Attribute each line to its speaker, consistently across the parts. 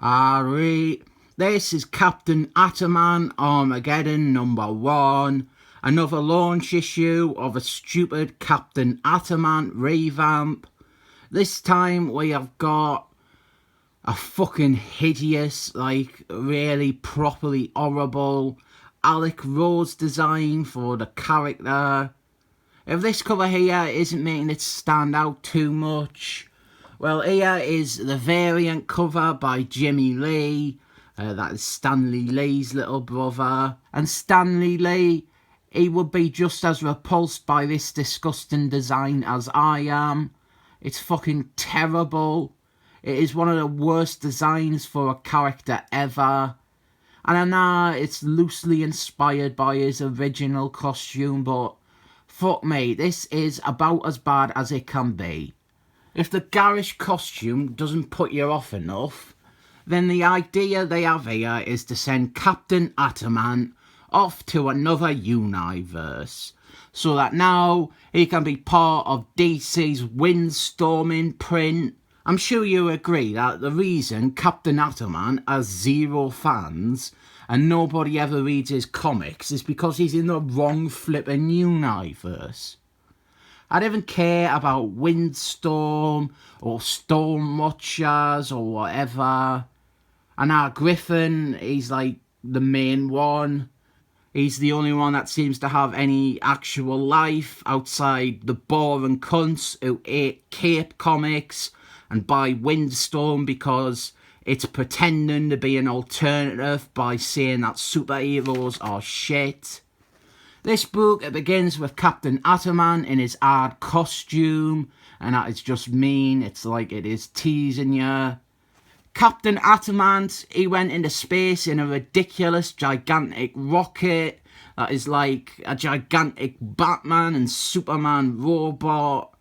Speaker 1: Alright, this is Captain Ataman Armageddon #1, another launch issue of a stupid Captain Ataman revamp. This time we have got a fucking hideous, really properly horrible Alec Rose design for the character. If this cover here isn't making it stand out too much, well, here is the variant cover by Jimmy Lee. That is Stanley Lee's little brother. And Stanley Lee, he would be just as repulsed by this disgusting design as I am. It's fucking terrible. It is one of the worst designs for a character ever. And I know it's loosely inspired by his original costume, but fuck me, this is about as bad as it can be. If the garish costume doesn't put you off enough, then the idea they have here is to send Captain Ataman off to another universe, so that now he can be part of DC's Wildstorm imprint. I'm sure you agree that the reason Captain Ataman has 0 fans and nobody ever reads his comics is because he's in the wrong flipping universe. I don't even care about Wildstorm or Stormwatchers or whatever. And our Griffin, he's like the main one. He's the only one that seems to have any actual life outside the boring cunts who hate Cape comics and buy Wildstorm because it's pretending to be an alternative by saying that superheroes are shit. This book, it begins with Captain Ataman in his hard costume, and that is just mean. It's like it is teasing you. Captain Ataman, he went into space in a ridiculous, gigantic rocket that is like a gigantic Batman and Superman robot.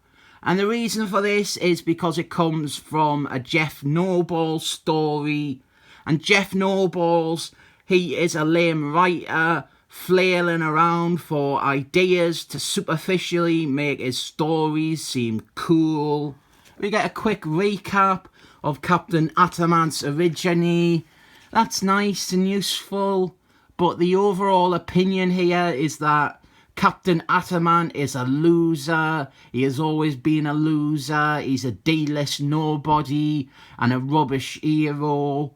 Speaker 1: And the reason for this is because it comes from a Jeff Noble story. And Jeff Nobles, he is a lame writer, flailing around for ideas to superficially make his stories seem cool. We get a quick recap of Captain Ataman's origin. That's nice and useful, but the overall opinion here is that Captain Ataman is a loser. He has always been a loser. He's a D-list nobody and a rubbish hero.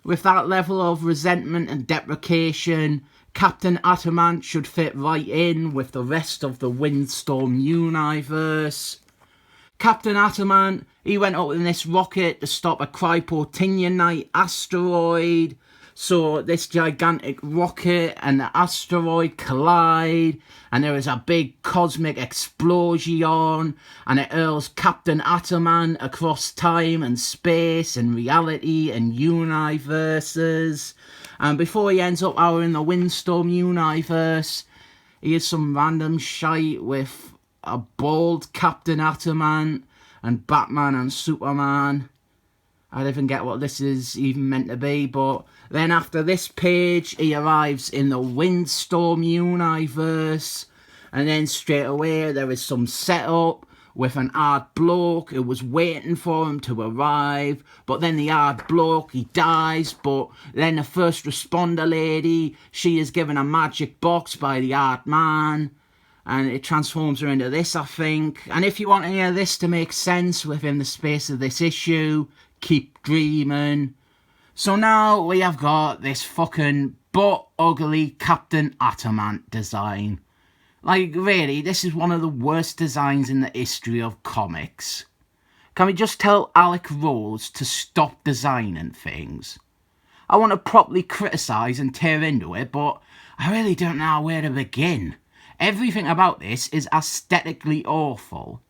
Speaker 1: With that level of resentment and deprecation, Captain Ataman should fit right in with the rest of the Wildstorm universe. Captain Ataman, he went up in this rocket to stop a Cryptotinionite asteroid. So this gigantic rocket and the asteroid collide, and there is a big cosmic explosion, and it hurls Captain Ataman across time and space and reality and universes. And before he ends up out in the Wildstorm universe, he is some random shite with a bald Captain Ataman and Batman and Superman. I don't even get what this is even meant to be, but then after this page, he arrives in the Wildstorm universe, and then straight away there is some setup with an hard bloke who was waiting for him to arrive, but then the hard bloke, he dies, but then the first responder lady, she is given a magic box by the hard man, and it transforms her into this, I think. And if you want any of this to make sense within the space of this issue, keep dreaming. So now we have got this fucking butt ugly Captain Ataman design. Like, really, this is one of the worst designs in the history of comics. Can we just tell Alec Rose to stop designing things? I want to properly criticise and tear into it, but I really don't know where to begin. Everything about this is aesthetically awful.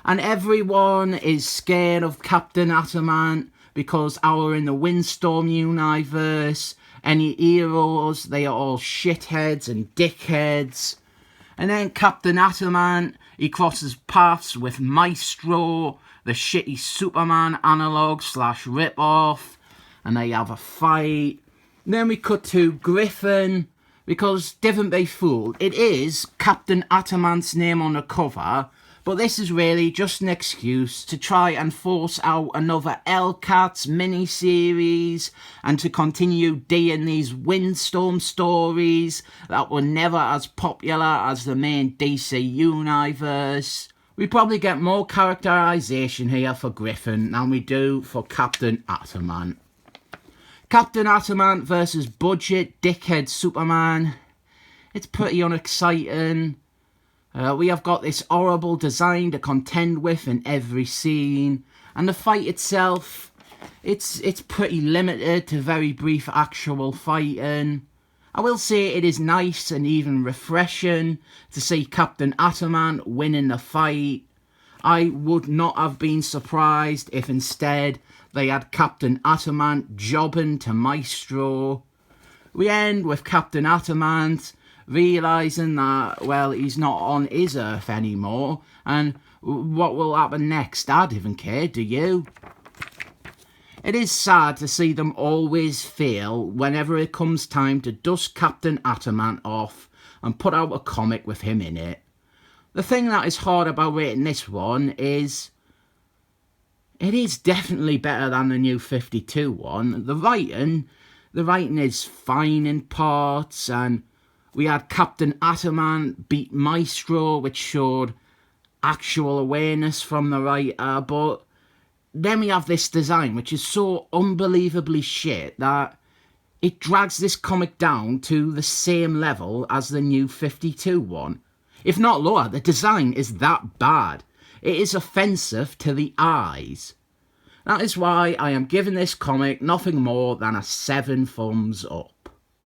Speaker 1: And everyone is scared of Captain Ataman because our in the Wildstorm universe, any heroes, they are all shitheads and dickheads. And then Captain Ataman, he crosses paths with Maestro, the shitty Superman analogue / rip-off, and they have a fight. And then we cut to Griffin, because, don't be fooled, it is Captain Ataman's name on the cover, But this is really just an excuse to try and force out another WildC.A.T.s mini-series and to continue doing these Wildstorm stories that were never as popular as the main DC universe. We probably get more characterisation here for Griffin than we do for Captain Ataman. Captain Ataman versus budget dickhead Superman. It's pretty unexciting. We have got this horrible design to contend with in every scene, and the fight itself, it's pretty limited to very brief actual fighting. I will say it is nice and even refreshing to see Captain Ataman winning the fight. I would not have been surprised if instead they had Captain Ataman jobbing to Maestro. We end with Captain Ataman realising that, well, he's not on his Earth anymore, and what will happen next? I don't even care, do you? It is sad to see them always fail whenever it comes time to dust Captain Ataman off and put out a comic with him in it. The thing that is hard about rating this one is it is definitely better than the new 52 one. The writing is fine in parts, and we had Captain Ataman beat Maestro, which showed actual awareness from the writer, but then we have this design which is so unbelievably shit that it drags this comic down to the same level as the new 52 one. If not lower, the design is that bad. It is offensive to the eyes. That is why I am giving this comic nothing more than a 7 thumbs up.